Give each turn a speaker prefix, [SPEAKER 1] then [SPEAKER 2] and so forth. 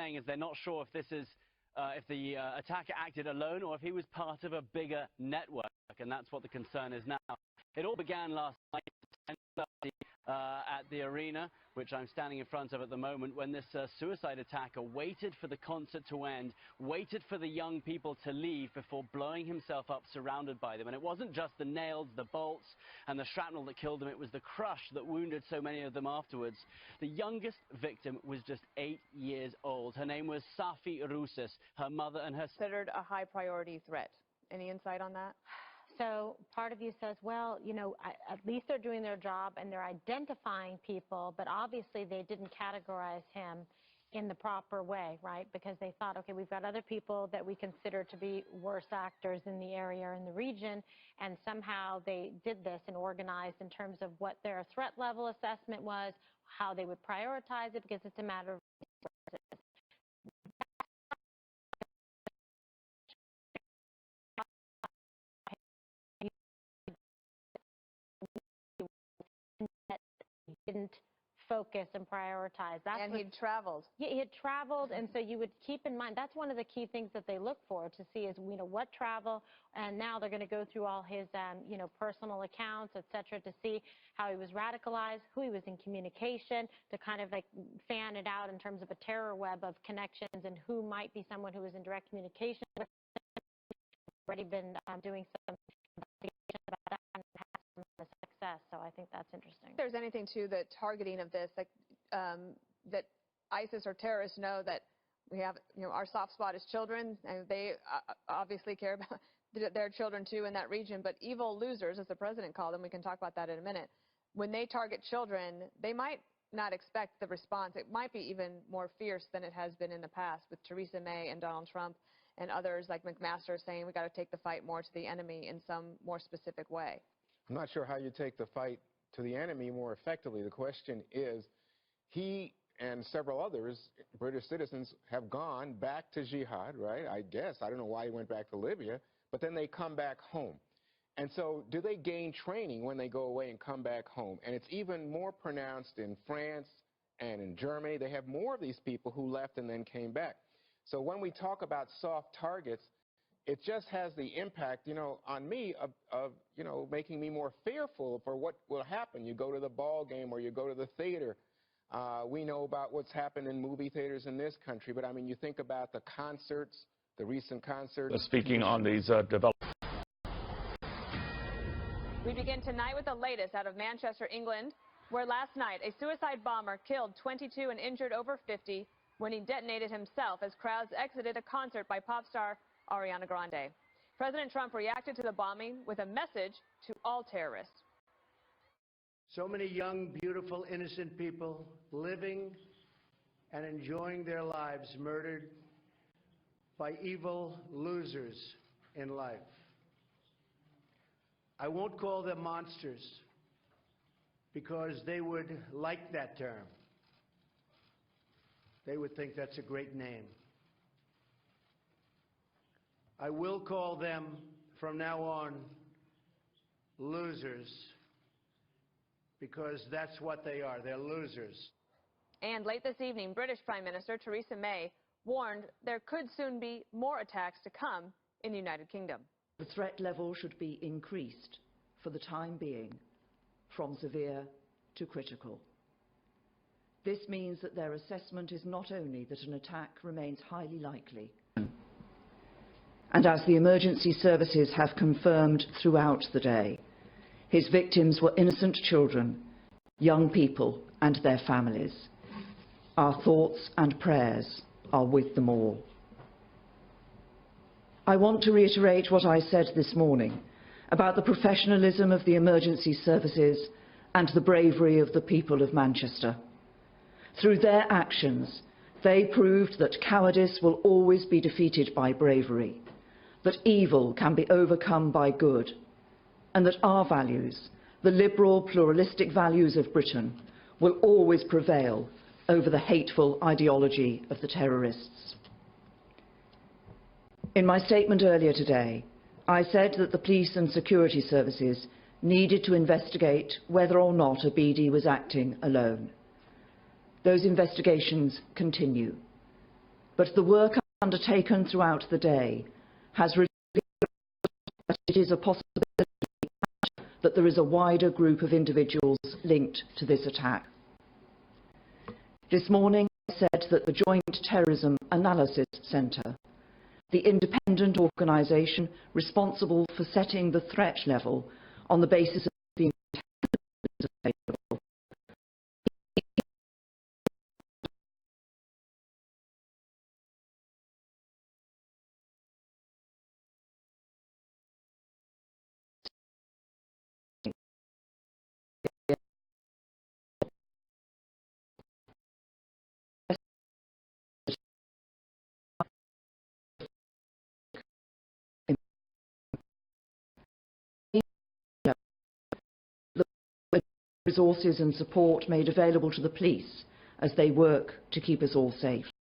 [SPEAKER 1] saying is they're not sure if this is if the attacker acted alone or if he was part of a bigger network, and that's what the concern is now. It all began last night at the arena, which I'm standing in front of at the moment, when this suicide attacker waited for the concert to end, waited for the young people to leave before blowing himself up surrounded by them. And it wasn't just the nails, the bolts, and the shrapnel that killed them, it was the crush that wounded so many of them afterwards. The youngest victim was just 8 years old. Her name was Safi Rousses. Her mother and her...
[SPEAKER 2] Considered a high priority threat. Any insight on that?
[SPEAKER 3] So part of you says, well, you know, at least they're doing their job and they're identifying people, but obviously they didn't categorize him in the proper way, right? Because they thought, okay, we've got other people that we consider to be worse actors in the area or in the region, and somehow they did this and organized in terms of what their threat level assessment was, how they would prioritize it, because it's a matter of resources. Didn't focus and prioritize.
[SPEAKER 2] And he'd traveled.
[SPEAKER 3] Yeah, he had traveled, and so you would keep in mind, that's one of the key things that they look for to see is, you know, what travel, and now they're going to go through all his, you know, personal accounts, et cetera, to see how he was radicalized, who he was in communication, to kind of like fan it out in terms of a terror web of connections and who might be someone who was in direct communication with him. Already been doing some investigation about that and had some success, so I think that's interesting.
[SPEAKER 2] If there's anything to the targeting of this, like that ISIS or terrorists know that we have, you know, our soft spot is children, and they obviously care about their children too in that region. But evil losers, as the president called them, we can talk about that in a minute. When they target children, they might not expect the response. It might be even more fierce than it has been in the past with Theresa May and Donald Trump and others like McMaster saying we got to take the fight more to the enemy in some more specific way.
[SPEAKER 4] I'm not sure how you take the fight to the enemy more effectively. The question is, he and several others, British citizens, have gone back to jihad, right? I guess. I don't know why he went back to Libya, but then they come back home. And so do they gain training when they go away and come back home? And it's even more pronounced in France and in Germany. They have more of these people who left and then came back. So when we talk about soft targets, it just has the impact, you know, on me of, you know, making me more fearful for what will happen. You go to the ball game or you go to the theater. We know about what's happened in movie theaters in this country, but I mean, you think about the concerts, the recent concerts.
[SPEAKER 5] Speaking on these developments.
[SPEAKER 2] We begin tonight with the latest out of Manchester, England, where last night a suicide bomber killed 22 and injured over 50 when he detonated himself as crowds exited a concert by pop star Ariana Grande. President Trump reacted to the bombing with a message to all terrorists.
[SPEAKER 6] So many young, beautiful, innocent people living and enjoying their lives murdered by evil losers in life. I won't call them monsters because they would like that term. They would think that's a great name. I will call them from now on losers because that's what they are. They're losers.
[SPEAKER 2] And late this evening, British Prime Minister Theresa May warned there could soon be more attacks to come in the United Kingdom.
[SPEAKER 7] The threat level should be increased for the time being from severe to critical. This means that their assessment is not only that an attack remains highly likely, and as the emergency services have confirmed throughout the day, his victims were innocent children, young people and their families. Our thoughts and prayers are with them all. I want to reiterate what I said this morning about the professionalism of the emergency services and the bravery of the people of Manchester. Through their actions, they proved that cowardice will always be defeated by bravery, that evil can be overcome by good, and that our values, the liberal, pluralistic values of Britain, will always prevail over the hateful ideology of the terrorists. In my statement earlier today, I said that the police and security services needed to investigate whether or not Abidi was acting alone. Those investigations continue. but the work undertaken throughout the day has revealed that it is a possibility that there is a wider group of individuals linked to this attack. This morning I said that the Joint Terrorism Analysis Centre, the independent organisation responsible for setting the threat level on the basis of the intelligence available, resources and support made available to the police as they work to keep us all safe.